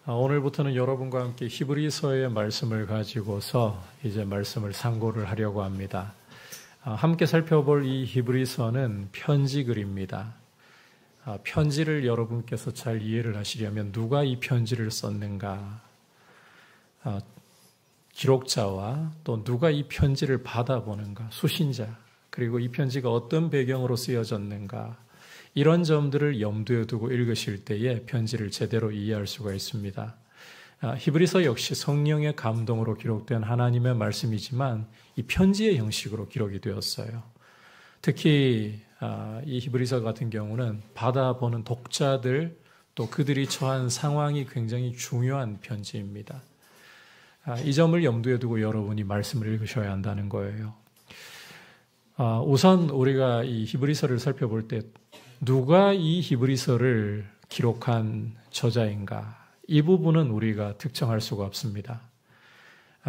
오늘부터는 여러분과 함께 히브리서의 말씀을 가지고서 이제 말씀을 상고를 하려고 합니다. 함께 살펴볼 이 히브리서는 편지글입니다. 편지를 여러분께서 잘 이해를 하시려면 누가 이 편지를 썼는가, 기록자와 또 누가 이 편지를 받아보는가, 수신자, 그리고 이 편지가 어떤 배경으로 쓰여졌는가, 이런 점들을 염두에 두고 읽으실 때에 편지를 제대로 이해할 수가 있습니다. 히브리서 역시 성령의 감동으로 기록된 하나님의 말씀이지만 이 편지의 형식으로 기록이 되었어요. 특히 이 히브리서 같은 경우는 받아보는 독자들 또 그들이 처한 상황이 굉장히 중요한 편지입니다. 이 점을 염두에 두고 여러분이 말씀을 읽으셔야 한다는 거예요. 우선 우리가 이 히브리서를 살펴볼 때 누가 이 히브리서를 기록한 저자인가, 이 부분은 우리가 특정할 수가 없습니다.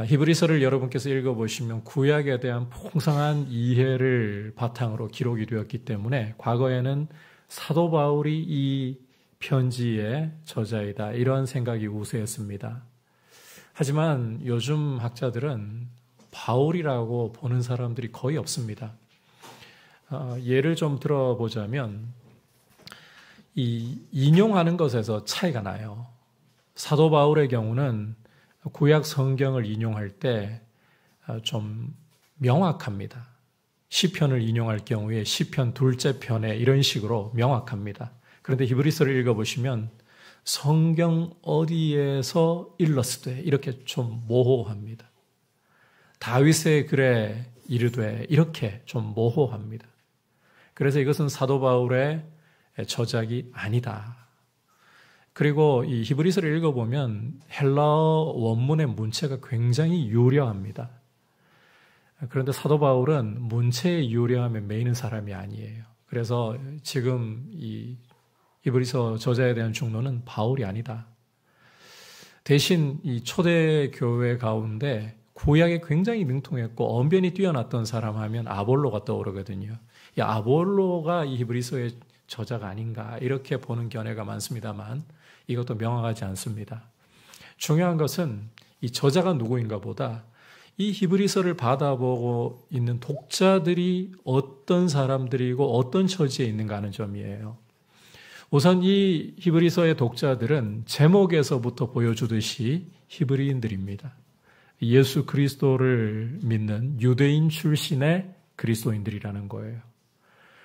히브리서를 여러분께서 읽어보시면 구약에 대한 풍성한 이해를 바탕으로 기록이 되었기 때문에 과거에는 사도 바울이 이 편지의 저자이다, 이런 생각이 우세했습니다. 하지만 요즘 학자들은 바울이라고 보는 사람들이 거의 없습니다. 예를 좀 들어보자면 이 인용하는 것에서 차이가 나요. 사도 바울의 경우는 구약 성경을 인용할 때 좀 명확합니다. 시편을 인용할 경우에 시편 둘째 편에 이런 식으로 명확합니다. 그런데 히브리서를 읽어보시면 성경 어디에서 일렀으되 이렇게 좀 모호합니다. 다윗의 글에 이르되 이렇게 좀 모호합니다. 그래서 이것은 사도 바울의 저작이 아니다. 그리고 이 히브리서를 읽어보면 헬라어 원문의 문체가 굉장히 유려합니다. 그런데 사도 바울은 문체의 유려함에 매이는 사람이 아니에요. 그래서 지금 이 히브리서 저자에 대한 중론은 바울이 아니다. 대신 이 초대 교회 가운데 구약에 굉장히 능통했고 언변이 뛰어났던 사람 하면 아볼로가 떠오르거든요. 이 아볼로가 이 히브리서의 저자가 아닌가, 이렇게 보는 견해가 많습니다만 이것도 명확하지 않습니다. 중요한 것은 이 저자가 누구인가 보다 이 히브리서를 받아보고 있는 독자들이 어떤 사람들이고 어떤 처지에 있는가 하는 점이에요. 우선 이 히브리서의 독자들은 제목에서부터 보여주듯이 히브리인들입니다. 예수 그리스도를 믿는 유대인 출신의 그리스도인들이라는 거예요.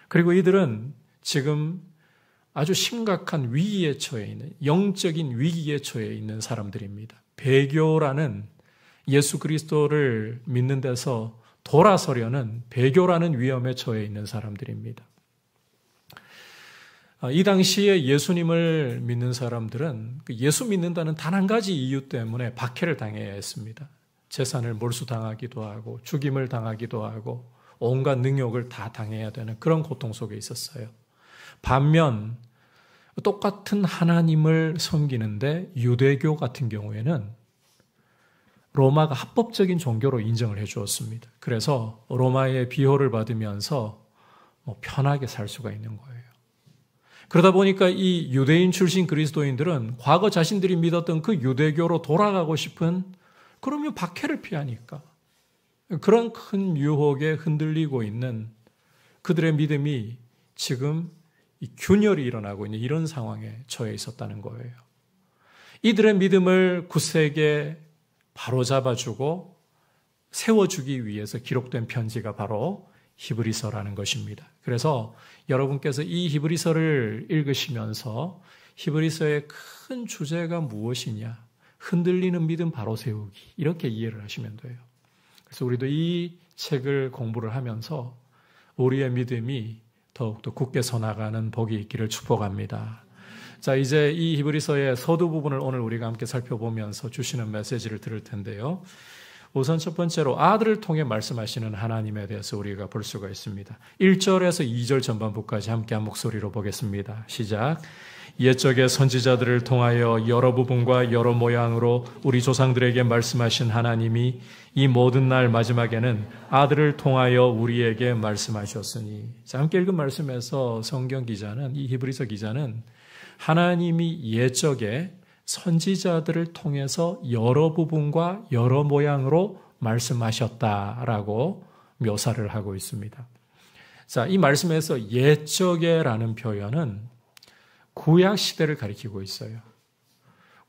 그리고 이들은 지금 아주 심각한 위기에 처해 있는, 영적인 위기에 처해 있는 사람들입니다. 배교라는, 예수 그리스도를 믿는 데서 돌아서려는 배교라는 위험에 처해 있는 사람들입니다. 이 당시에 예수님을 믿는 사람들은 예수 믿는다는 단 한 가지 이유 때문에 박해를 당해야 했습니다. 재산을 몰수당하기도 하고 죽임을 당하기도 하고 온갖 능욕을 다 당해야 되는 그런 고통 속에 있었어요. 반면 똑같은 하나님을 섬기는데 유대교 같은 경우에는 로마가 합법적인 종교로 인정을 해 주었습니다. 그래서 로마의 비호를 받으면서 편하게 살 수가 있는 거예요. 그러다 보니까 이 유대인 출신 그리스도인들은 과거 자신들이 믿었던 그 유대교로 돌아가고 싶은, 그러면 박해를 피하니까 그런 큰 유혹에 흔들리고 있는 그들의 믿음이 지금 이 균열이 일어나고 있는 이런 상황에 처해 있었다는 거예요. 이들의 믿음을 굳세게 바로잡아주고 세워주기 위해서 기록된 편지가 바로 히브리서라는 것입니다. 그래서 여러분께서 이 히브리서를 읽으시면서 히브리서의 큰 주제가 무엇이냐, 흔들리는 믿음 바로 세우기, 이렇게 이해를 하시면 돼요. 그래서 우리도 이 책을 공부를 하면서 우리의 믿음이 더욱더 굳게 서나가는 복이 있기를 축복합니다. 자, 이제 이 히브리서의 서두 부분을 오늘 우리가 함께 살펴보면서 주시는 메시지를 들을 텐데요. 우선 첫 번째로 아들을 통해 말씀하시는 하나님에 대해서 우리가 볼 수가 있습니다. 1절에서 2절 전반부까지 함께 한 목소리로 보겠습니다. 시작. 옛적의 선지자들을 통하여 여러 부분과 여러 모양으로 우리 조상들에게 말씀하신 하나님이 이 모든 날 마지막에는 아들을 통하여 우리에게 말씀하셨으니. 자, 함께 읽은 말씀에서 성경 기자는, 이 히브리서 기자는 하나님이 옛적에 선지자들을 통해서 여러 부분과 여러 모양으로 말씀하셨다라고 묘사를 하고 있습니다. 자, 이 말씀에서 옛적에라는 표현은 구약 시대를 가리키고 있어요.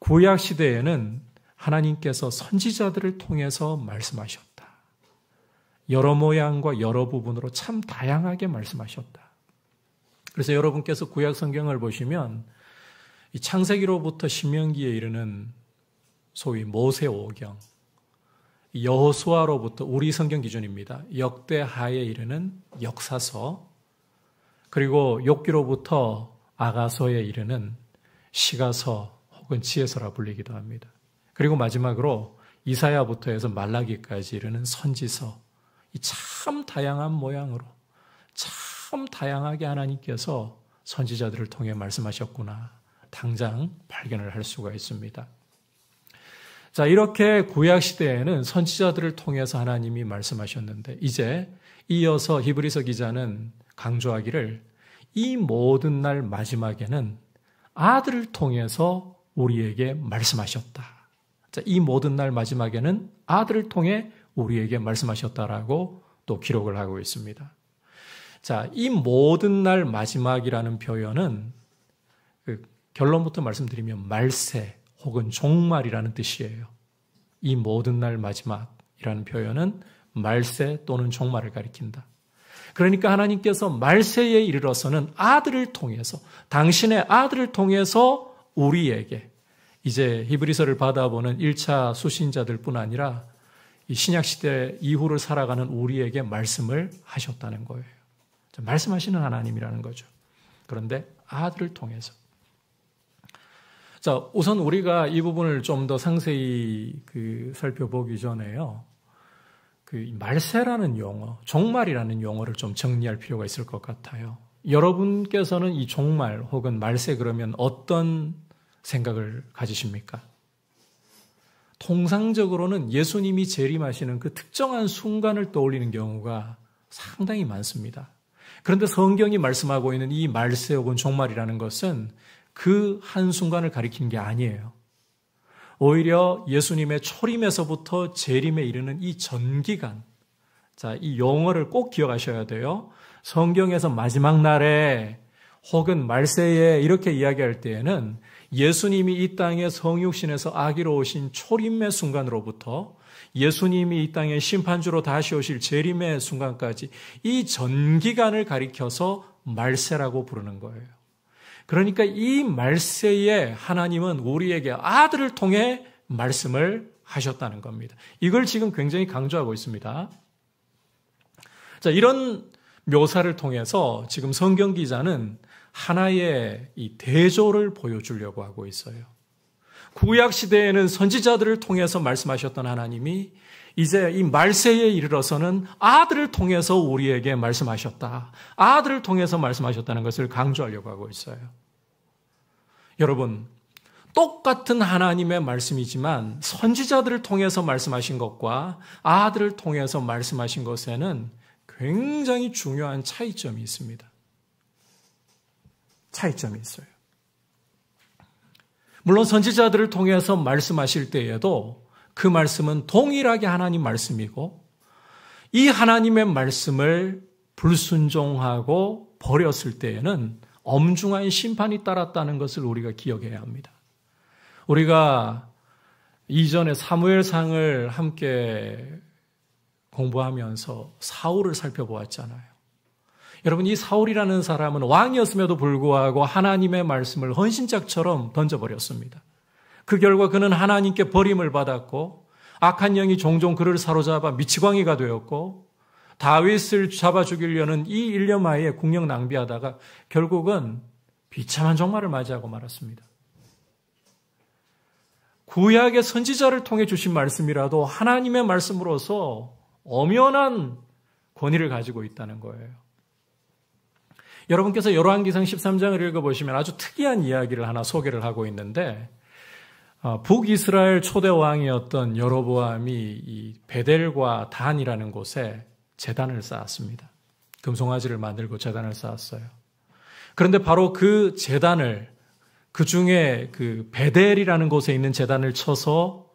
구약 시대에는 하나님께서 선지자들을 통해서 말씀하셨다. 여러 모양과 여러 부분으로 참 다양하게 말씀하셨다. 그래서 여러분께서 구약 성경을 보시면 이 창세기로부터 신명기에 이르는 소위 모세오경, 여호수아로부터 우리 성경 기준입니다. 역대하에 이르는 역사서, 그리고 욥기로부터 아가서에 이르는 시가서 혹은 지혜서라 불리기도 합니다. 그리고 마지막으로 이사야부터 해서 말라기까지 이르는 선지서, 이 참 다양한 모양으로 참 다양하게 하나님께서 선지자들을 통해 말씀하셨구나. 당장 발견을 할 수가 있습니다. 자, 이렇게 구약시대에는 선지자들을 통해서 하나님이 말씀하셨는데 이제 이어서 히브리서 기자는 강조하기를 이 모든 날 마지막에는 아들을 통해서 우리에게 말씀하셨다. 자, 이 모든 날 마지막에는 아들을 통해 우리에게 말씀하셨다라고 또 기록을 하고 있습니다. 자, 이 모든 날 마지막이라는 표현은 결론부터 말씀드리면 말세 혹은 종말이라는 뜻이에요. 이 모든 날 마지막이라는 표현은 말세 또는 종말을 가리킨다. 그러니까 하나님께서 말세에 이르러서는 아들을 통해서, 당신의 아들을 통해서 우리에게, 이제 히브리서를 받아보는 1차 수신자들뿐 아니라 이 신약시대 이후를 살아가는 우리에게 말씀을 하셨다는 거예요. 말씀하시는 하나님이라는 거죠. 그런데 아들을 통해서. 자, 우선 우리가 이 부분을 좀 더 상세히 살펴보기 전에요. 말세라는 용어, 종말이라는 용어를 좀 정리할 필요가 있을 것 같아요. 여러분께서는 이 종말 혹은 말세 그러면 어떤 생각을 가지십니까? 통상적으로는 예수님이 재림하시는 그 특정한 순간을 떠올리는 경우가 상당히 많습니다. 그런데 성경이 말씀하고 있는 이 말세 혹은 종말이라는 것은 그 한순간을 가리키는 게 아니에요. 오히려 예수님의 초림에서부터 재림에 이르는 이 전기간, 자, 이 용어를 꼭 기억하셔야 돼요. 성경에서 마지막 날에 혹은 말세에 이렇게 이야기할 때에는 예수님이 이 땅에 성육신에서 아기로 오신 초림의 순간으로부터 예수님이 이 땅에 심판주로 다시 오실 재림의 순간까지 이 전기간을 가리켜서 말세라고 부르는 거예요. 그러니까 이 말세에 하나님은 우리에게 아들을 통해 말씀을 하셨다는 겁니다. 이걸 지금 굉장히 강조하고 있습니다. 자, 이런 묘사를 통해서 지금 성경 기자는 하나의 이 대조를 보여주려고 하고 있어요. 구약 시대에는 선지자들을 통해서 말씀하셨던 하나님이 이제 이 말세에 이르러서는 아들을 통해서 우리에게 말씀하셨다. 아들을 통해서 말씀하셨다는 것을 강조하려고 하고 있어요. 여러분, 똑같은 하나님의 말씀이지만 선지자들을 통해서 말씀하신 것과 아들을 통해서 말씀하신 것에는 굉장히 중요한 차이점이 있습니다. 차이점이 있어요. 물론 선지자들을 통해서 말씀하실 때에도 그 말씀은 동일하게 하나님 말씀이고 이 하나님의 말씀을 불순종하고 버렸을 때에는 엄중한 심판이 따랐다는 것을 우리가 기억해야 합니다. 우리가 이전에 사무엘상을 함께 공부하면서 사울을 살펴보았잖아요. 여러분, 이 사울이라는 사람은 왕이었음에도 불구하고 하나님의 말씀을 헌신짝처럼 던져버렸습니다. 그 결과 그는 하나님께 버림을 받았고 악한 영이 종종 그를 사로잡아 미치광이가 되었고 다윗을 잡아 죽이려는 이 일념하에 국력 낭비하다가 결국은 비참한 종말을 맞이하고 말았습니다. 구약의 선지자를 통해 주신 말씀이라도 하나님의 말씀으로서 엄연한 권위를 가지고 있다는 거예요. 여러분께서 열왕기상 13장을 읽어보시면 아주 특이한 이야기를 하나 소개를 하고 있는데 북이스라엘 초대 왕이었던 여로보암이 이 베델과 단이라는 곳에 제단을 쌓았습니다. 금송아지를 만들고 제단을 쌓았어요. 그런데 바로 그 제단을 그 중에 그 베델이라는 곳에 있는 제단을 쳐서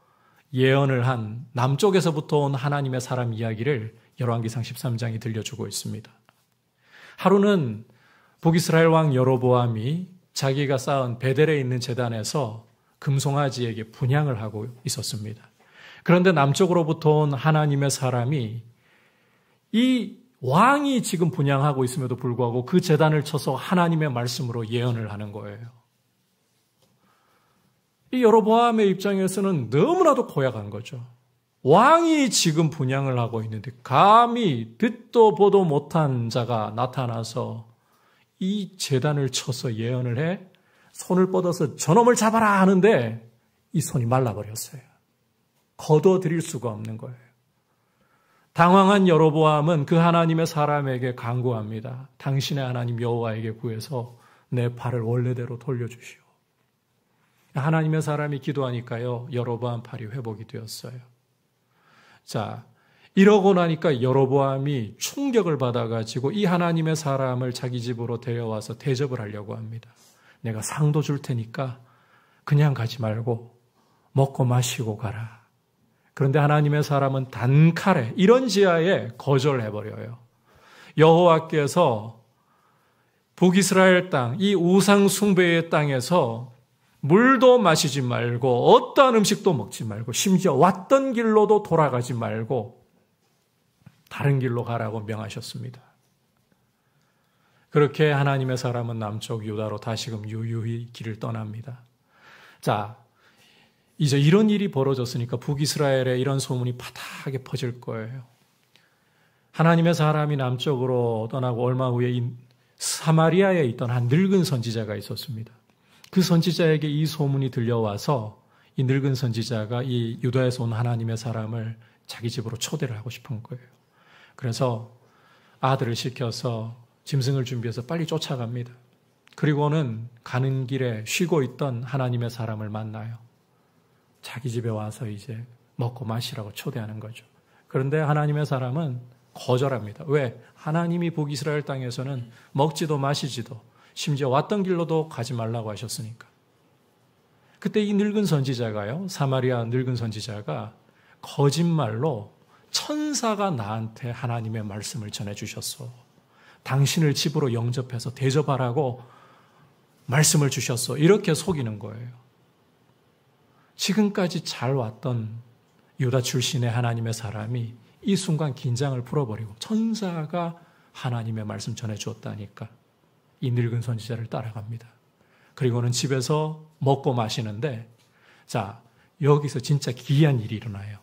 예언을 한 남쪽에서부터 온 하나님의 사람 이야기를 열왕기상 13장이 들려주고 있습니다. 하루는 북이스라엘 왕 여로보암이 자기가 쌓은 베델에 있는 제단에서 금송아지에게 분향을 하고 있었습니다. 그런데 남쪽으로부터 온 하나님의 사람이 이 왕이 지금 분향하고 있음에도 불구하고 그 제단을 쳐서 하나님의 말씀으로 예언을 하는 거예요. 이 여로보암의 입장에서는 너무나도 고약한 거죠. 왕이 지금 분향을 하고 있는데 감히 듣도 보도 못한 자가 나타나서 이 제단을 쳐서 예언을 해 손을 뻗어서 저놈을 잡아라 하는데 이 손이 말라버렸어요. 거둬들일 수가 없는 거예요. 당황한 여로보암은 그 하나님의 사람에게 간구합니다. 당신의 하나님 여호와에게 구해서 내 팔을 원래대로 돌려주시오. 하나님의 사람이 기도하니까요, 여로보암 팔이 회복이 되었어요. 자, 이러고 나니까 여로보암이 충격을 받아가지고 이 하나님의 사람을 자기 집으로 데려와서 대접을 하려고 합니다. 내가 상도 줄 테니까 그냥 가지 말고 먹고 마시고 가라. 그런데 하나님의 사람은 단칼에 이런 지하에 거절해버려요. 여호와께서 북이스라엘 땅, 이 우상 숭배의 땅에서 물도 마시지 말고 어떠한 음식도 먹지 말고 심지어 왔던 길로도 돌아가지 말고 다른 길로 가라고 명하셨습니다. 그렇게 하나님의 사람은 남쪽 유다로 다시금 유유히 길을 떠납니다. 자, 이제 이런 일이 벌어졌으니까 북이스라엘에 이런 소문이 파다하게 퍼질 거예요. 하나님의 사람이 남쪽으로 떠나고 얼마 후에 이 사마리아에 있던 한 늙은 선지자가 있었습니다. 그 선지자에게 이 소문이 들려와서 이 늙은 선지자가 이 유다에서 온 하나님의 사람을 자기 집으로 초대를 하고 싶은 거예요. 그래서 아들을 시켜서 짐승을 준비해서 빨리 쫓아갑니다. 그리고는 가는 길에 쉬고 있던 하나님의 사람을 만나요. 자기 집에 와서 이제 먹고 마시라고 초대하는 거죠. 그런데 하나님의 사람은 거절합니다. 왜? 하나님이 북이스라엘 땅에서는 먹지도 마시지도 심지어 왔던 길로도 가지 말라고 하셨으니까. 그때 이 늙은 선지자가요, 사마리아 늙은 선지자가 거짓말로 천사가 나한테 하나님의 말씀을 전해주셨어. 당신을 집으로 영접해서 대접하라고 말씀을 주셨어. 이렇게 속이는 거예요. 지금까지 잘 왔던 유다 출신의 하나님의 사람이 이 순간 긴장을 풀어버리고 천사가 하나님의 말씀 전해주었다니까 이 늙은 선지자를 따라갑니다. 그리고는 집에서 먹고 마시는데, 자, 여기서 진짜 기이한 일이 일어나요.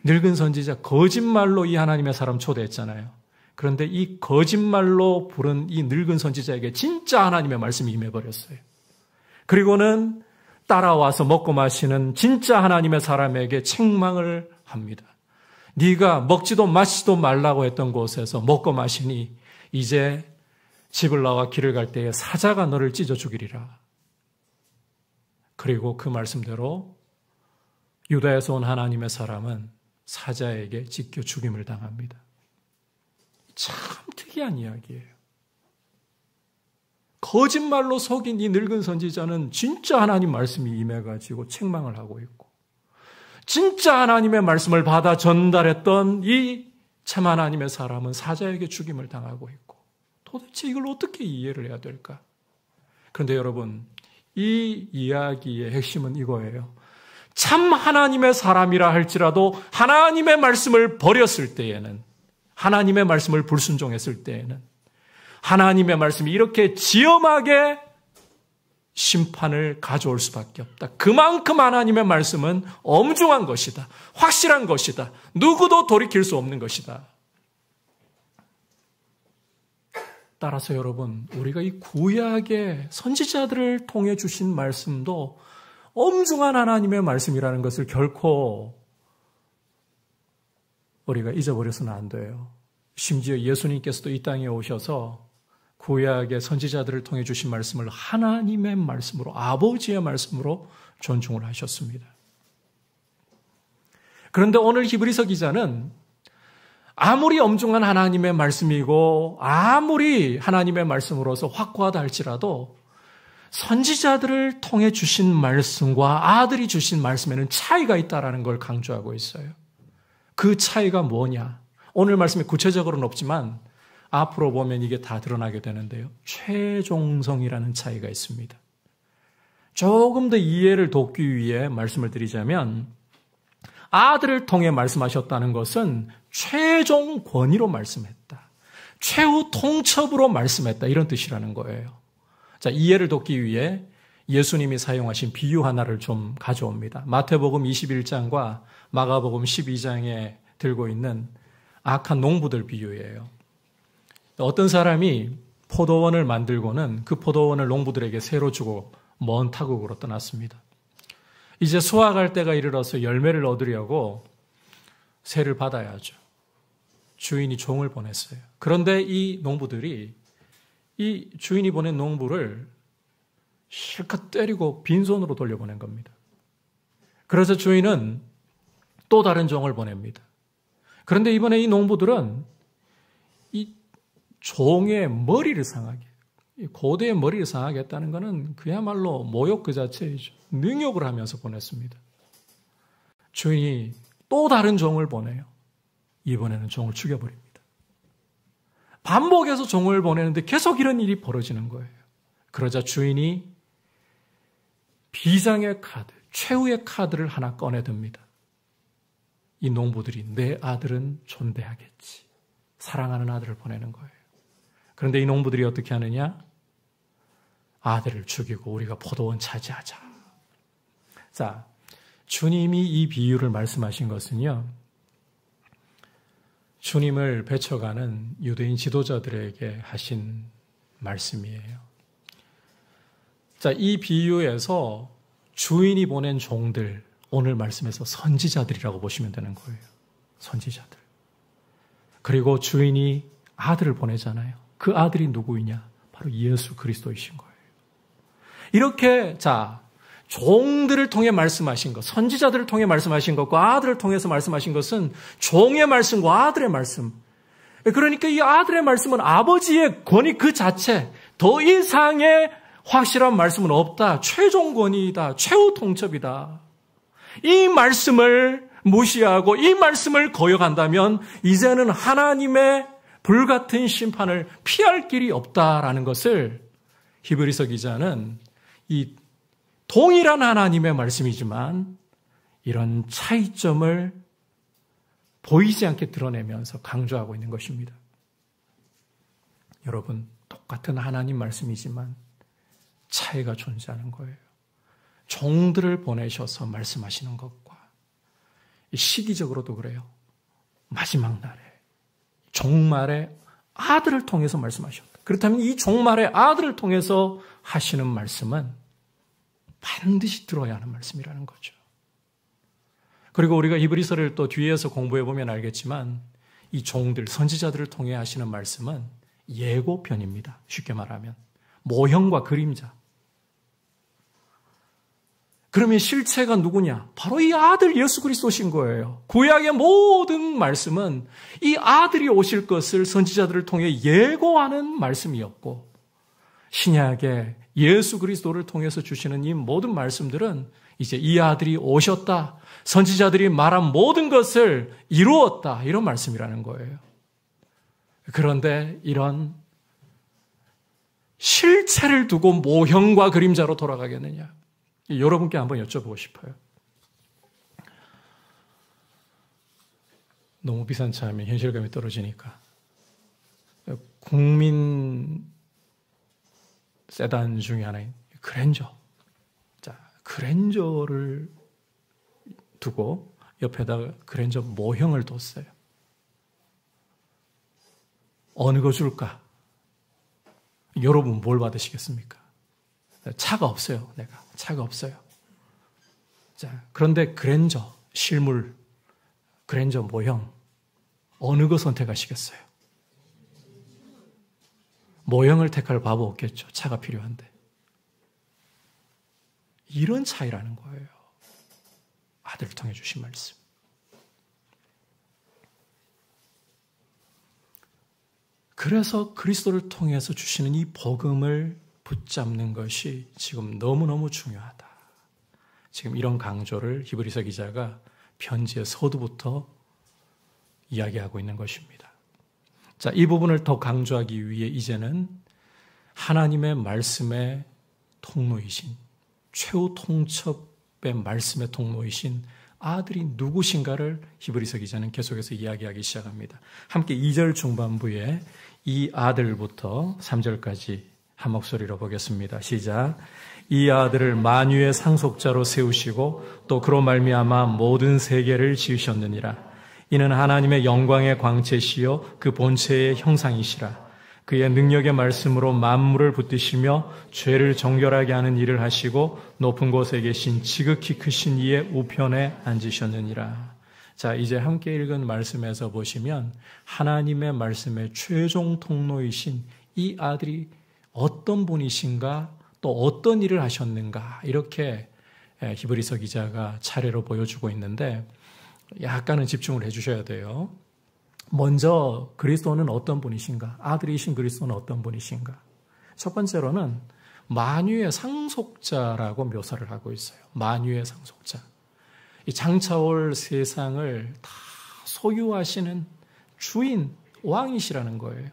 늙은 선지자 거짓말로 이 하나님의 사람 초대했잖아요. 그런데 이 거짓말로 부른 이 늙은 선지자에게 진짜 하나님의 말씀이 임해버렸어요. 그리고는 따라와서 먹고 마시는 진짜 하나님의 사람에게 책망을 합니다. 네가 먹지도 마시지도 말라고 했던 곳에서 먹고 마시니 이제 집을 나와 길을 갈 때에 사자가 너를 찢어 죽이리라. 그리고 그 말씀대로 유다에서 온 하나님의 사람은 사자에게 찢겨 죽임을 당합니다. 참 특이한 이야기예요. 거짓말로 속인 이 늙은 선지자는 진짜 하나님 말씀이 임해가지고 책망을 하고 있고, 진짜 하나님의 말씀을 받아 전달했던 이 참 하나님의 사람은 사자에게 죽임을 당하고 있고, 도대체 이걸 어떻게 이해를 해야 될까? 그런데 여러분, 이 이야기의 핵심은 이거예요. 참 하나님의 사람이라 할지라도 하나님의 말씀을 버렸을 때에는, 하나님의 말씀을 불순종했을 때에는 하나님의 말씀이 이렇게 지엄하게 심판을 가져올 수밖에 없다. 그만큼 하나님의 말씀은 엄중한 것이다. 확실한 것이다. 누구도 돌이킬 수 없는 것이다. 따라서 여러분, 우리가 이 구약의 선지자들을 통해 주신 말씀도 엄중한 하나님의 말씀이라는 것을 결코 우리가 잊어버려서는 안 돼요. 심지어 예수님께서도 이 땅에 오셔서 구약의 선지자들을 통해 주신 말씀을 하나님의 말씀으로, 아버지의 말씀으로 존중을 하셨습니다. 그런데 오늘 히브리서 기자는 아무리 엄중한 하나님의 말씀이고 아무리 하나님의 말씀으로서 확고하다 할지라도 선지자들을 통해 주신 말씀과 아들이 주신 말씀에는 차이가 있다는 걸 강조하고 있어요. 그 차이가 뭐냐? 오늘 말씀에 구체적으로는 없지만 앞으로 보면 이게 다 드러나게 되는데요. 최종성이라는 차이가 있습니다. 조금 더 이해를 돕기 위해 말씀을 드리자면 아들을 통해 말씀하셨다는 것은 최종 권위로 말씀했다. 최후 통첩으로 말씀했다. 이런 뜻이라는 거예요. 자, 이해를 돕기 위해 예수님이 사용하신 비유 하나를 좀 가져옵니다. 마태복음 21장과 마가복음 12장에 들고 있는 악한 농부들 비유예요. 어떤 사람이 포도원을 만들고는 그 포도원을 농부들에게 새로 주고 먼 타국으로 떠났습니다. 이제 수확할 때가 이르러서 열매를 얻으려고 세를 받아야죠. 주인이 종을 보냈어요. 그런데 이 농부들이 이 주인이 보낸 농부를 실컷 때리고 빈손으로 돌려보낸 겁니다. 그래서 주인은 또 다른 종을 보냅니다. 그런데 이번에 이 농부들은 이 종의 머리를 상하게, 고대의 머리를 상하게 했다는 것은 그야말로 모욕 그 자체이죠. 능욕을 하면서 보냈습니다. 주인이 또 다른 종을 보내요. 이번에는 종을 죽여버립니다. 반복해서 종을 보내는데 계속 이런 일이 벌어지는 거예요. 그러자 주인이 비장의 카드, 최후의 카드를 하나 꺼내듭니다. 이 농부들이 내 아들은 존대하겠지. 사랑하는 아들을 보내는 거예요. 그런데 이 농부들이 어떻게 하느냐? 아들을 죽이고 우리가 포도원 차지하자. 자, 주님이 이 비유를 말씀하신 것은요, 주님을 배쳐가는 유대인 지도자들에게 하신 말씀이에요. 자, 이 비유에서 주인이 보낸 종들, 오늘 말씀에서 선지자들이라고 보시면 되는 거예요. 선지자들. 그리고 주인이 아들을 보내잖아요. 그 아들이 누구이냐? 바로 예수 그리스도이신 거예요. 이렇게, 자, 종들을 통해 말씀하신 것, 선지자들을 통해 말씀하신 것과 아들을 통해서 말씀하신 것은 종의 말씀과 아들의 말씀. 그러니까 이 아들의 말씀은 아버지의 권위 그 자체, 더 이상의 확실한 말씀은 없다. 최종 권위이다. 최후 통첩이다. 이 말씀을 무시하고 이 말씀을 거역한다면 이제는 하나님의 불같은 심판을 피할 길이 없다라는 것을 히브리서 기자는 이 동일한 하나님의 말씀이지만 이런 차이점을 보이지 않게 드러내면서 강조하고 있는 것입니다. 여러분, 똑같은 하나님 말씀이지만 차이가 존재하는 거예요. 종들을 보내셔서 말씀하시는 것과 시기적으로도 그래요. 마지막 날에 종말의 아들을 통해서 말씀하셨다. 그렇다면 이 종말의 아들을 통해서 하시는 말씀은 반드시 들어야 하는 말씀이라는 거죠. 그리고 우리가 히브리서를 또 뒤에서 공부해 보면 알겠지만 이 종들, 선지자들을 통해 하시는 말씀은 예고편입니다. 쉽게 말하면 모형과 그림자. 그러면 실체가 누구냐? 바로 이 아들 예수 그리스도신 거예요. 구약의 모든 말씀은 이 아들이 오실 것을 선지자들을 통해 예고하는 말씀이었고, 신약의 예수 그리스도를 통해서 주시는 이 모든 말씀들은 이제 이 아들이 오셨다, 선지자들이 말한 모든 것을 이루었다, 이런 말씀이라는 거예요. 그런데 이런 실체를 두고 모형과 그림자로 돌아가겠느냐? 여러분께 한번 여쭤보고 싶어요. 너무 비싼 차 하면 현실감이 떨어지니까 국민 세단 중에 하나인 그랜저. 자, 그랜저를 두고 옆에다가 그랜저 모형을 뒀어요. 어느 거 줄까? 여러분 뭘 받으시겠습니까? 차가 없어요. 내가 차가 없어요. 자, 그런데 그랜저, 실물, 그랜저 모형 어느 거 선택하시겠어요? 모형을 택할 바보 없겠죠. 차가 필요한데. 이런 차이라는 거예요. 아들을 통해 주신 말씀. 그래서 그리스도를 통해서 주시는 이 복음을 붙잡는 것이 지금 너무너무 중요하다. 지금 이런 강조를 히브리서 기자가 편지의 서두부터 이야기하고 있는 것입니다. 자, 이 부분을 더 강조하기 위해 이제는 하나님의 말씀의 통로이신, 최후 통첩의 말씀의 통로이신 아들이 누구신가를 히브리서 기자는 계속해서 이야기하기 시작합니다. 함께 2절 중반부에 이 아들부터 3절까지 한 목소리로 보겠습니다. 시작. 이 아들을 만유의 상속자로 세우시고 또 그로 말미암아 모든 세계를 지으셨느니라. 이는 하나님의 영광의 광채시요 그 본체의 형상이시라. 그의 능력의 말씀으로 만물을 붙드시며 죄를 정결하게 하는 일을 하시고 높은 곳에 계신 지극히 크신 이의 우편에 앉으셨느니라. 자, 이제 함께 읽은 말씀에서 보시면 하나님의 말씀의 최종 통로이신 이 아들이 어떤 분이신가, 또 어떤 일을 하셨는가, 이렇게 히브리서 기자가 차례로 보여주고 있는데 약간은 집중을 해주셔야 돼요. 먼저 그리스도는 어떤 분이신가? 아들이신 그리스도는 어떤 분이신가? 첫 번째로는 만유의 상속자라고 묘사를 하고 있어요. 만유의 상속자. 이 장차올 세상을 다 소유하시는 주인, 왕이시라는 거예요.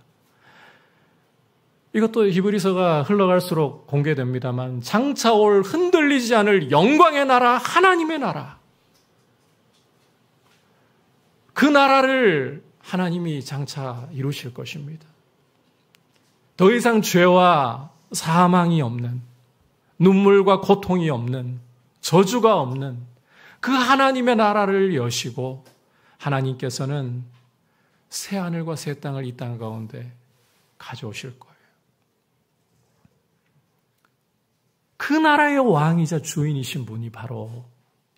이것도 히브리서가 흘러갈수록 공개됩니다만 장차올 흔들리지 않을 영광의 나라, 하나님의 나라. 그 나라를 하나님이 장차 이루실 것입니다. 더 이상 죄와 사망이 없는, 눈물과 고통이 없는, 저주가 없는 그 하나님의 나라를 여시고 하나님께서는 새 하늘과 새 땅을 이 땅 가운데 가져오실 거예요. 그 나라의 왕이자 주인이신 분이 바로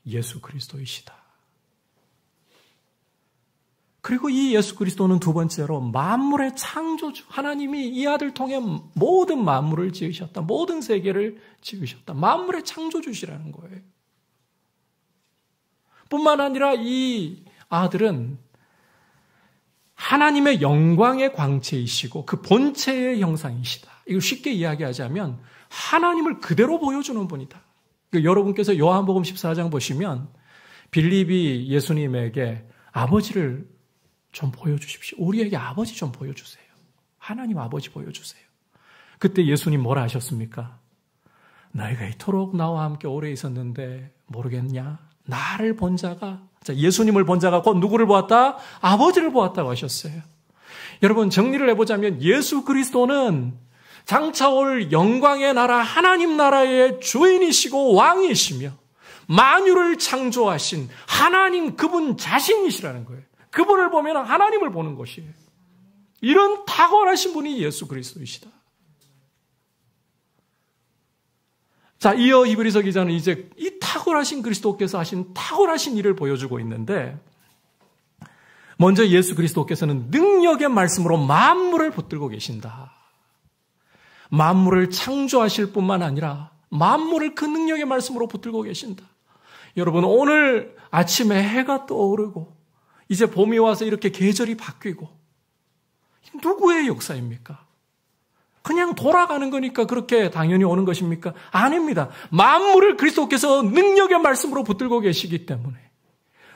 예수 그리스도이시다. 그리고 이 예수 그리스도는 두 번째로 만물의 창조주, 하나님이 이 아들 통해 모든 만물을 지으셨다. 모든 세계를 지으셨다. 만물의 창조주시라는 거예요. 뿐만 아니라 이 아들은 하나님의 영광의 광채이시고 그 본체의 형상이시다. 이걸 쉽게 이야기하자면 하나님을 그대로 보여주는 분이다. 여러분께서 요한복음 14장 보시면 빌립이 예수님에게 아버지를 좀 보여주십시오. 우리에게 아버지 좀 보여주세요. 하나님 아버지 보여주세요. 그때 예수님 뭐라 하셨습니까? 너희가 이토록 나와 함께 오래 있었는데 모르겠냐? 나를 본 자가, 예수님을 본 자가 곧 누구를 보았다? 아버지를 보았다고 하셨어요. 여러분 정리를 해보자면 예수 그리스도는 장차 올 영광의 나라 하나님 나라의 주인이시고 왕이시며 만유를 창조하신 하나님 그분 자신이시라는 거예요. 그분을 보면 하나님을 보는 것이에요. 이런 탁월하신 분이 예수 그리스도이시다. 자, 이어 히브리서 기자는 이제 이 탁월하신 그리스도께서 하신 탁월하신 일을 보여주고 있는데 먼저 예수 그리스도께서는 능력의 말씀으로 만물을 붙들고 계신다. 만물을 창조하실 뿐만 아니라 만물을 그 능력의 말씀으로 붙들고 계신다. 여러분 오늘 아침에 해가 떠오르고 이제 봄이 와서 이렇게 계절이 바뀌고 누구의 역사입니까? 그냥 돌아가는 거니까 그렇게 당연히 오는 것입니까? 아닙니다. 만물을 그리스도께서 능력의 말씀으로 붙들고 계시기 때문에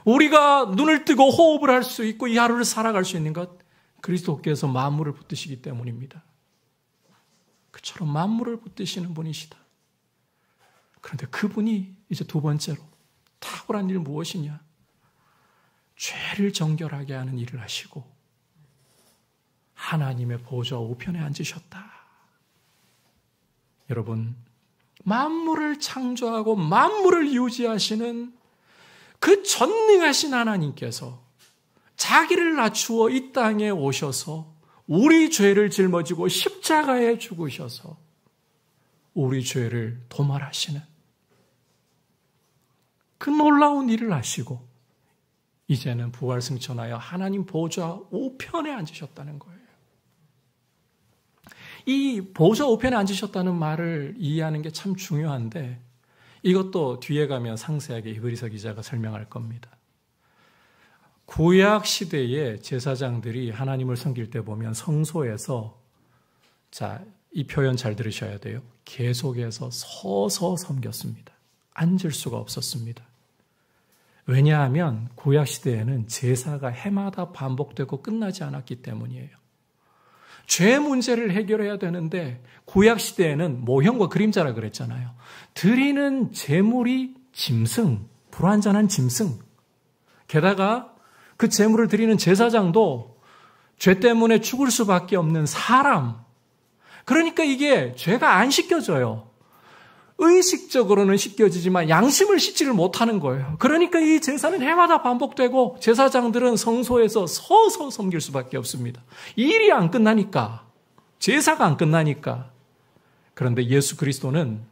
우리가 눈을 뜨고 호흡을 할 수 있고 이 하루를 살아갈 수 있는 것 그리스도께서 만물을 붙드시기 때문입니다. 그처럼 만물을 붙드시는 분이시다. 그런데 그분이 이제 두 번째로 탁월한 일 무엇이냐? 죄를 정결하게 하는 일을 하시고 하나님의 보좌 우편에 앉으셨다. 여러분, 만물을 창조하고 만물을 유지하시는 그 전능하신 하나님께서 자기를 낮추어 이 땅에 오셔서 우리 죄를 짊어지고 십자가에 죽으셔서 우리 죄를 도말하시는 그 놀라운 일을 하시고 이제는 부활승천하여 하나님 보좌 우편에 앉으셨다는 거예요. 이 보좌 우편에 앉으셨다는 말을 이해하는 게 참 중요한데 이것도 뒤에 가면 상세하게 히브리서 기자가 설명할 겁니다. 구약 시대의 제사장들이 하나님을 섬길 때 보면 성소에서 이 표현 잘 들으셔야 돼요. 계속해서 서서 섬겼습니다. 앉을 수가 없었습니다. 왜냐하면 구약시대에는 제사가 해마다 반복되고 끝나지 않았기 때문이에요. 죄 문제를 해결해야 되는데 구약시대에는 모형과 그림자라 그랬잖아요. 드리는 제물이 짐승, 불완전한 짐승. 게다가 그 제물을 드리는 제사장도 죄 때문에 죽을 수밖에 없는 사람. 그러니까 이게 죄가 안 씻겨져요. 의식적으로는 씻겨지지만 양심을 씻지를 못하는 거예요. 그러니까 이 제사는 해마다 반복되고 제사장들은 성소에서 서서 섬길 수밖에 없습니다. 일이 안 끝나니까, 제사가 안 끝나니까. 그런데 예수 그리스도는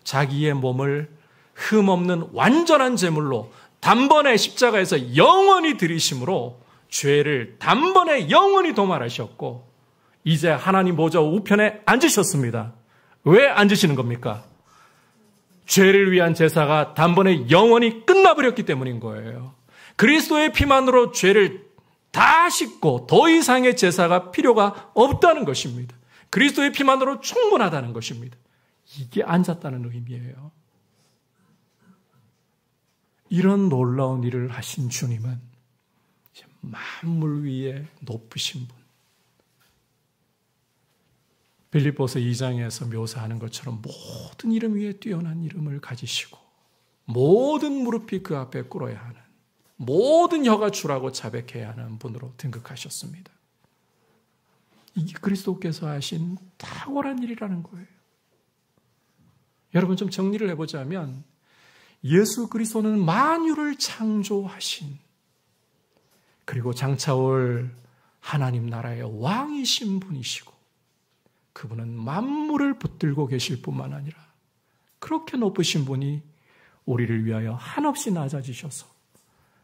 자기의 몸을 흠없는 완전한 제물로 단번에 십자가에서 영원히 들이심으로 죄를 단번에 영원히 도말하셨고 이제 하나님 보좌 우편에 앉으셨습니다. 왜 앉으시는 겁니까? 죄를 위한 제사가 단번에 영원히 끝나버렸기 때문인 거예요. 그리스도의 피만으로 죄를 다 씻고 더 이상의 제사가 필요가 없다는 것입니다. 그리스도의 피만으로 충분하다는 것입니다. 이게 앉았다는 의미예요. 이런 놀라운 일을 하신 주님은 만물 위에 높으신 분. 빌립보서 2장에서 묘사하는 것처럼 모든 이름 위에 뛰어난 이름을 가지시고 모든 무릎이 그 앞에 꿇어야 하는, 모든 혀가 주라고 자백해야 하는 분으로 등극하셨습니다. 이게 그리스도께서 하신 탁월한 일이라는 거예요. 여러분 좀 정리를 해보자면 예수 그리스도는 만유를 창조하신, 그리고 장차올 하나님 나라의 왕이신 분이시고 그분은 만물을 붙들고 계실 뿐만 아니라 그렇게 높으신 분이 우리를 위하여 한없이 낮아지셔서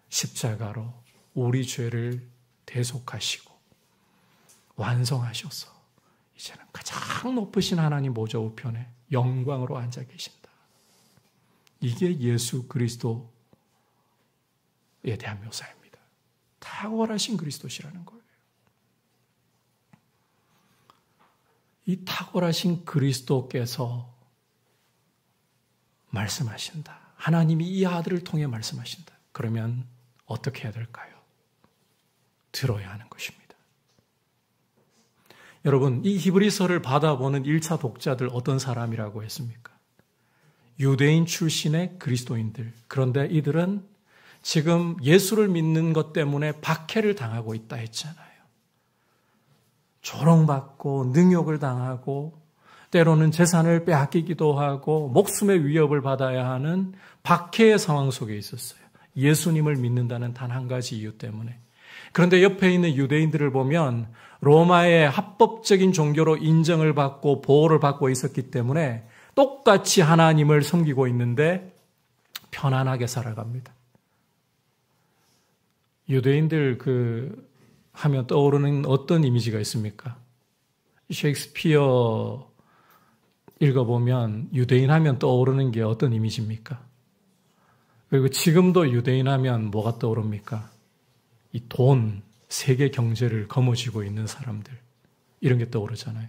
십자가로 우리 죄를 대속하시고 완성하셔서 이제는 가장 높으신 하나님 보좌 우편에 영광으로 앉아 계신다. 이게 예수 그리스도에 대한 묘사입니다. 탁월하신 그리스도시라는 거예요. 이 탁월하신 그리스도께서 말씀하신다. 하나님이 이 아들을 통해 말씀하신다. 그러면 어떻게 해야 될까요? 들어야 하는 것입니다. 여러분, 이 히브리서를 받아보는 1차 독자들 어떤 사람이라고 했습니까? 유대인 출신의 그리스도인들. 그런데 이들은 지금 예수를 믿는 것 때문에 박해를 당하고 있다 했잖아요. 조롱받고 능욕을 당하고 때로는 재산을 빼앗기기도 하고 목숨의 위협을 받아야 하는 박해의 상황 속에 있었어요. 예수님을 믿는다는 단 한 가지 이유 때문에. 그런데 옆에 있는 유대인들을 보면 로마의 합법적인 종교로 인정을 받고 보호를 받고 있었기 때문에 똑같이 하나님을 섬기고 있는데 편안하게 살아갑니다. 유대인들 하면 떠오르는 어떤 이미지가 있습니까? 셰익스피어 읽어보면 유대인 하면 떠오르는 게 어떤 이미지입니까? 그리고 지금도 유대인 하면 뭐가 떠오릅니까? 이 돈, 세계 경제를 거머쥐고 있는 사람들, 이런 게 떠오르잖아요.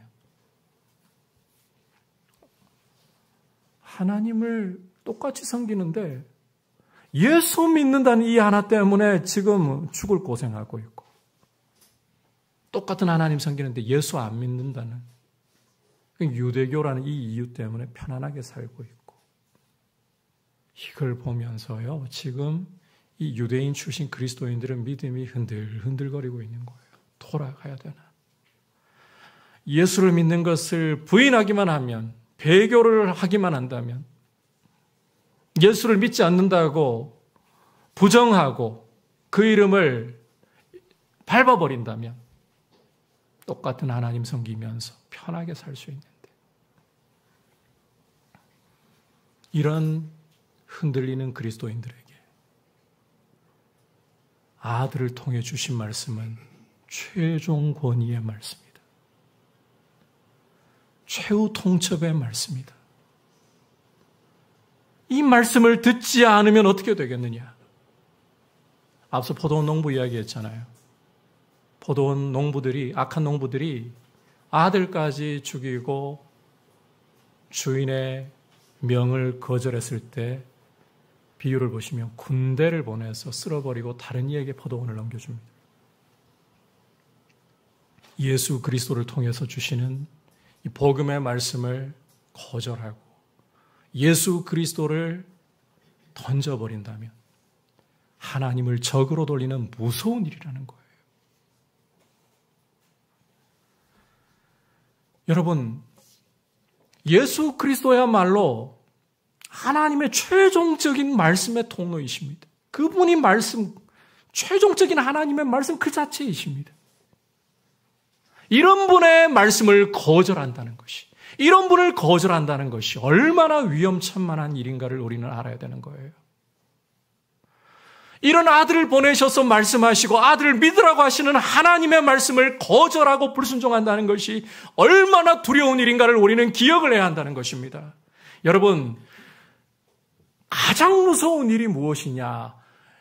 하나님을 똑같이 섬기는데 예수 믿는다는 이 하나 때문에 지금 죽을 고생하고 있고, 똑같은 하나님 섬기는데 예수 안 믿는다는 유대교라는 이 이유 때문에 편안하게 살고 있고, 이걸 보면서요, 지금 이 유대인 출신 그리스도인들은 믿음이 흔들거리고 있는 거예요. 돌아가야 되나? 예수를 믿는 것을 부인하기만 하면, 배교를 하기만 한다면, 예수를 믿지 않는다고 부정하고 그 이름을 밟아버린다면 똑같은 하나님 섬기면서 편하게 살 수 있는데, 이런 흔들리는 그리스도인들에게 아들을 통해 주신 말씀은 최종 권위의 말씀이다. 최후 통첩의 말씀이다. 이 말씀을 듣지 않으면 어떻게 되겠느냐? 앞서 포도원 농부 이야기했잖아요. 포도원 농부들이, 악한 농부들이 아들까지 죽이고 주인의 명을 거절했을 때 비유를 보시면 군대를 보내서 쓸어버리고 다른 이에게 포도원을 넘겨줍니다. 예수 그리스도를 통해서 주시는 이 복음의 말씀을 거절하고 예수 그리스도를 던져버린다면 하나님을 적으로 돌리는 무서운 일이라는 거예요. 여러분, 예수 그리스도야말로 하나님의 최종적인 말씀의 통로이십니다. 그분이 최종적인 하나님의 말씀 그 자체이십니다. 이런 분의 말씀을 거절한다는 것이, 이런 분을 거절한다는 것이 얼마나 위험천만한 일인가를 우리는 알아야 되는 거예요. 이런 아들을 보내셔서 말씀하시고 아들을 믿으라고 하시는 하나님의 말씀을 거절하고 불순종한다는 것이 얼마나 두려운 일인가를 우리는 기억을 해야 한다는 것입니다. 여러분, 가장 무서운 일이 무엇이냐?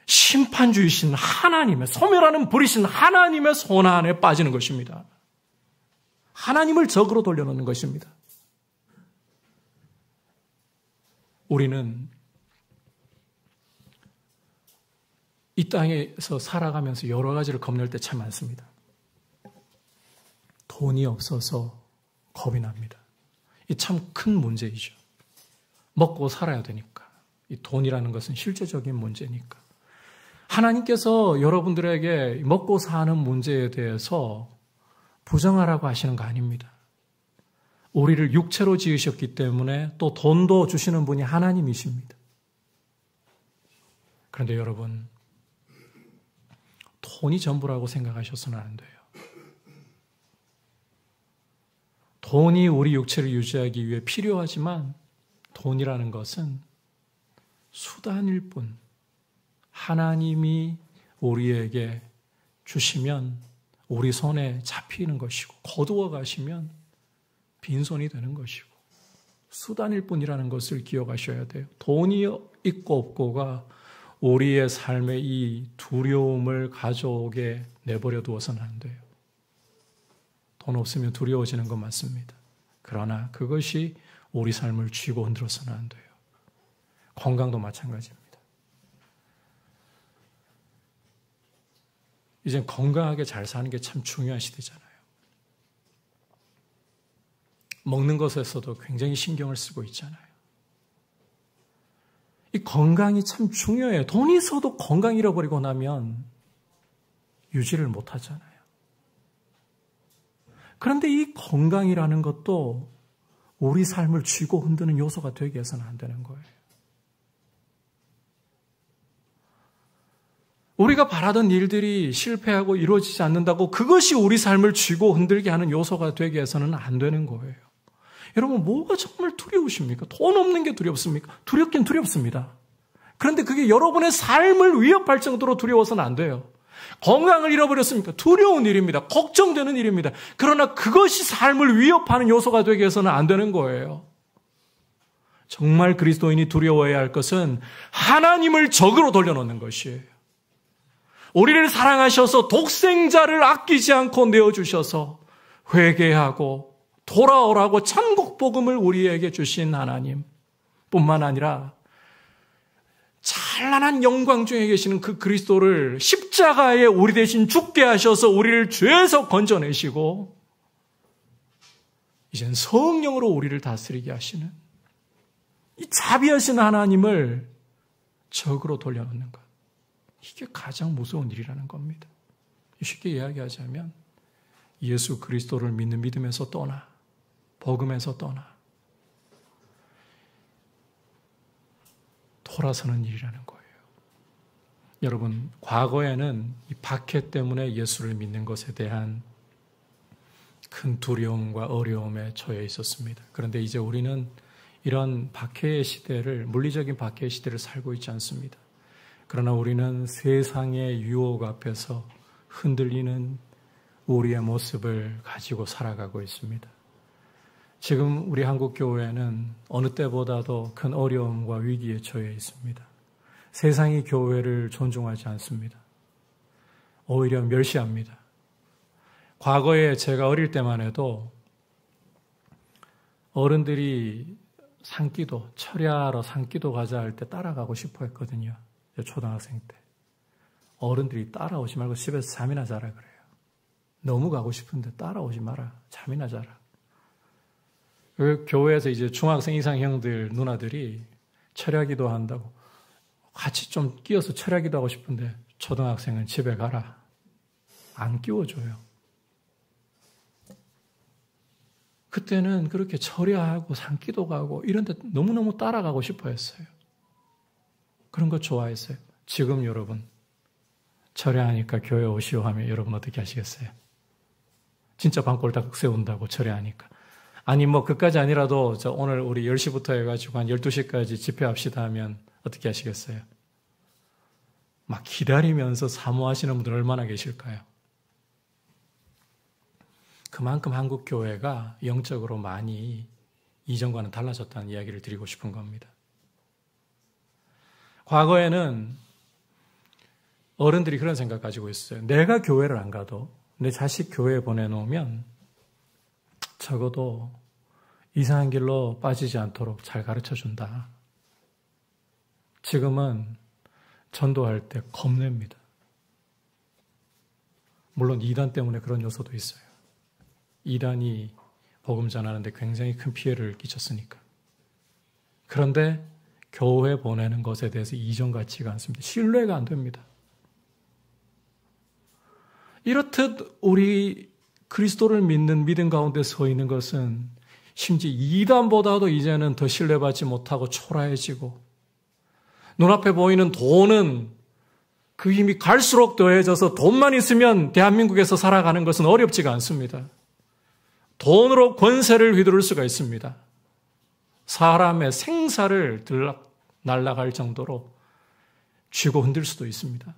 심판주이신 하나님의, 소멸하는 불이신 하나님의 손 안에 빠지는 것입니다. 하나님을 적으로 돌려놓는 것입니다. 우리는 이 땅에서 살아가면서 여러 가지를 겁낼 때 참 많습니다. 돈이 없어서 겁이 납니다. 이 참 큰 문제이죠. 먹고 살아야 되니까. 이 돈이라는 것은 실제적인 문제니까. 하나님께서 여러분들에게 먹고 사는 문제에 대해서 부정하라고 하시는 거 아닙니다. 우리를 육체로 지으셨기 때문에 또 돈도 주시는 분이 하나님이십니다. 그런데 여러분, 돈이 전부라고 생각하셔서는 안 돼요. 돈이 우리 육체를 유지하기 위해 필요하지만 돈이라는 것은 수단일 뿐, 하나님이 우리에게 주시면 우리 손에 잡히는 것이고 거두어 가시면 빈손이 되는 것이고 수단일 뿐이라는 것을 기억하셔야 돼요. 돈이 있고 없고가 우리의 삶에 이 두려움을 가져오게 내버려 두어서는 안 돼요. 돈 없으면 두려워지는 건 맞습니다. 그러나 그것이 우리 삶을 쥐고 흔들어서는 안 돼요. 건강도 마찬가지입니다. 이젠 건강하게 잘 사는 게 참 중요한 시대잖아요. 먹는 것에서도 굉장히 신경을 쓰고 있잖아요. 이 건강이 참 중요해요. 돈이 있어도 건강 잃어버리고 나면 유지를 못 하잖아요. 그런데 이 건강이라는 것도 우리 삶을 쥐고 흔드는 요소가 되게 해서는 안 되는 거예요. 우리가 바라던 일들이 실패하고 이루어지지 않는다고 그것이 우리 삶을 쥐고 흔들게 하는 요소가 되게 해서는 안 되는 거예요. 여러분, 뭐가 정말 두려우십니까? 돈 없는 게 두렵습니까? 두렵긴 두렵습니다. 그런데 그게 여러분의 삶을 위협할 정도로 두려워서는 안 돼요. 건강을 잃어버렸습니까? 두려운 일입니다. 걱정되는 일입니다. 그러나 그것이 삶을 위협하는 요소가 되게 해서는 안 되는 거예요. 정말 그리스도인이 두려워해야 할 것은 하나님을 적으로 돌려놓는 것이에요. 우리를 사랑하셔서 독생자를 아끼지 않고 내어주셔서 회개하고 돌아오라고 천국 복음을 우리에게 주신 하나님 뿐만 아니라 찬란한 영광 중에 계시는 그 그리스도를 십자가에 우리 대신 죽게 하셔서 우리를 죄에서 건져내시고 이젠 성령으로 우리를 다스리게 하시는 이 자비하신 하나님을 적으로 돌려놓는 것. 이게 가장 무서운 일이라는 겁니다. 쉽게 이야기하자면 예수 그리스도를 믿는 믿음에서 떠나, 복음에서 떠나 돌아서는 일이라는 거예요. 여러분, 과거에는 이 박해 때문에 예수를 믿는 것에 대한 큰 두려움과 어려움에 처해 있었습니다. 그런데 이제 우리는 이런 박해의 시대를, 물리적인 박해의 시대를 살고 있지 않습니다. 그러나 우리는 세상의 유혹 앞에서 흔들리는 우리의 모습을 가지고 살아가고 있습니다. 지금 우리 한국교회는 어느 때보다도 큰 어려움과 위기에 처해 있습니다. 세상이 교회를 존중하지 않습니다. 오히려 멸시합니다. 과거에 제가 어릴 때만 해도 어른들이 산기도, 철야하러 산기도 가자 할 때 따라가고 싶어 했거든요. 초등학생 때. 어른들이 따라오지 말고 집에서 잠이나 자라 그래요. 너무 가고 싶은데 따라오지 마라. 잠이나 자라. 교회에서 이제 중학생 이상 형들, 누나들이 철야기도 한다고 같이 좀 끼어서 철야기도 하고 싶은데 초등학생은 집에 가라. 안 끼워줘요. 그때는 그렇게 철야하고 산기도 가고 이런 데 너무너무 따라가고 싶어 했어요. 그런 거 좋아했어요. 지금 여러분 철야하니까 교회 오시오 하면 여러분 어떻게 하시겠어요? 진짜 방골딱 세운다고 철야하니까. 아니 뭐 그까지 아니라도 오늘 우리 10시부터 해가지고 한 12시까지 집회합시다 하면 어떻게 하시겠어요? 막 기다리면서 사모하시는 분들 얼마나 계실까요? 그만큼 한국 교회가 영적으로 많이 이전과는 달라졌다는 이야기를 드리고 싶은 겁니다. 과거에는 어른들이 그런 생각 가지고 있어요. 내가 교회를 안 가도 내 자식 교회에 보내놓으면 적어도 이상한 길로 빠지지 않도록 잘 가르쳐준다. 지금은 전도할 때 겁냅니다. 물론 이단 때문에 그런 요소도 있어요. 이단이 복음 전하는데 굉장히 큰 피해를 끼쳤으니까. 그런데 교회 보내는 것에 대해서 이전 같지가 않습니다. 신뢰가 안 됩니다. 이렇듯 우리 그리스도를 믿는 믿음 가운데 서 있는 것은 심지어 이단보다도 이제는 더 신뢰받지 못하고 초라해지고 눈앞에 보이는 돈은 그 힘이 갈수록 더해져서 돈만 있으면 대한민국에서 살아가는 것은 어렵지가 않습니다. 돈으로 권세를 휘두를 수가 있습니다. 사람의 생사를 날아갈 정도로 쥐고 흔들 수도 있습니다.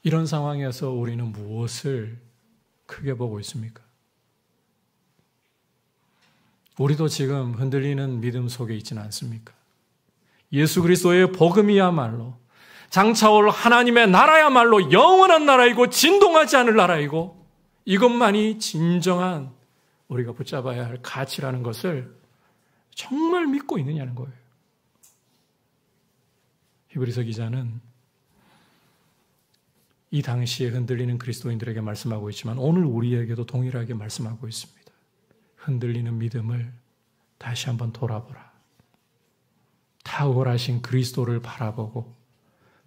이런 상황에서 우리는 무엇을 크게 보고 있습니까? 우리도 지금 흔들리는 믿음 속에 있지는 않습니까? 예수 그리스도의 복음이야말로 장차올 하나님의 나라야말로 영원한 나라이고 진동하지 않을 나라이고 이것만이 진정한 우리가 붙잡아야 할 가치라는 것을 정말 믿고 있느냐는 거예요. 히브리서 기자는 이 당시에 흔들리는 그리스도인들에게 말씀하고 있지만 오늘 우리에게도 동일하게 말씀하고 있습니다. 흔들리는 믿음을 다시 한번 돌아보라. 탁월하신 그리스도를 바라보고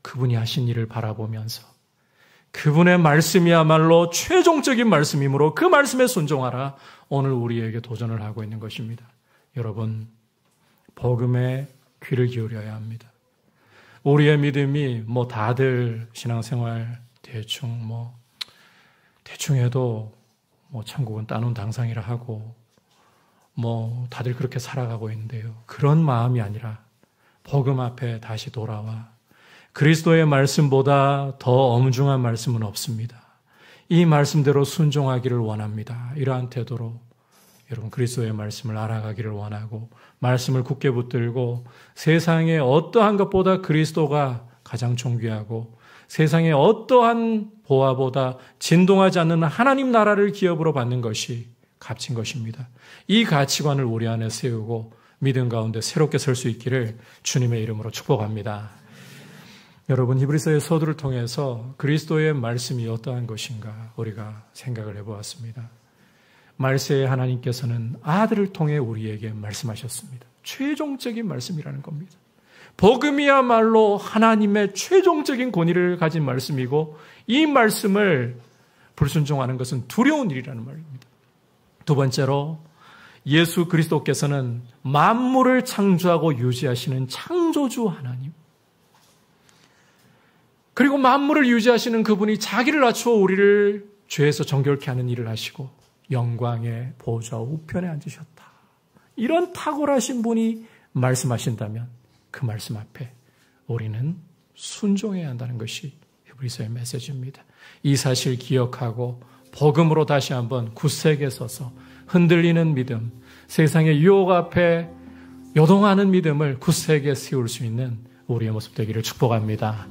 그분이 하신 일을 바라보면서 그분의 말씀이야말로 최종적인 말씀이므로 그 말씀에 순종하라. 오늘 우리에게 도전을 하고 있는 것입니다. 여러분, 복음에 귀를 기울여야 합니다. 우리의 믿음이 다들 신앙생활 대충 해도 천국은 따놓은 당상이라 하고 다들 그렇게 살아가고 있는데요. 그런 마음이 아니라 복음 앞에 다시 돌아와 그리스도의 말씀보다 더 엄중한 말씀은 없습니다. 이 말씀대로 순종하기를 원합니다. 이러한 태도로 여러분 그리스도의 말씀을 알아가기를 원하고 말씀을 굳게 붙들고 세상의 어떠한 것보다 그리스도가 가장 존귀하고 세상의 어떠한 보화보다 진동하지 않는 하나님 나라를 기업으로 받는 것이 값진 것입니다. 이 가치관을 우리 안에 세우고 믿음 가운데 새롭게 설 수 있기를 주님의 이름으로 축복합니다. 여러분 히브리서의 서두를 통해서 그리스도의 말씀이 어떠한 것인가 우리가 생각을 해보았습니다. 말세에 하나님께서는 아들을 통해 우리에게 말씀하셨습니다. 최종적인 말씀이라는 겁니다. 복음이야말로 하나님의 최종적인 권위를 가진 말씀이고 이 말씀을 불순종하는 것은 두려운 일이라는 말입니다. 두 번째로 예수 그리스도께서는 만물을 창조하고 유지하시는 창조주 하나님. 그리고 만물을 유지하시는 그분이 자기를 낮추어 우리를 죄에서 정결케 하는 일을 하시고 영광의 보좌 우편에 앉으셨다. 이런 탁월하신 분이 말씀하신다면 그 말씀 앞에 우리는 순종해야 한다는 것이 히브리서의 메시지입니다. 이 사실 기억하고 복음으로 다시 한번 굳세게 서서 흔들리는 믿음, 세상의 유혹 앞에 요동하는 믿음을 굳세게 세울 수 있는 우리의 모습 되기를 축복합니다.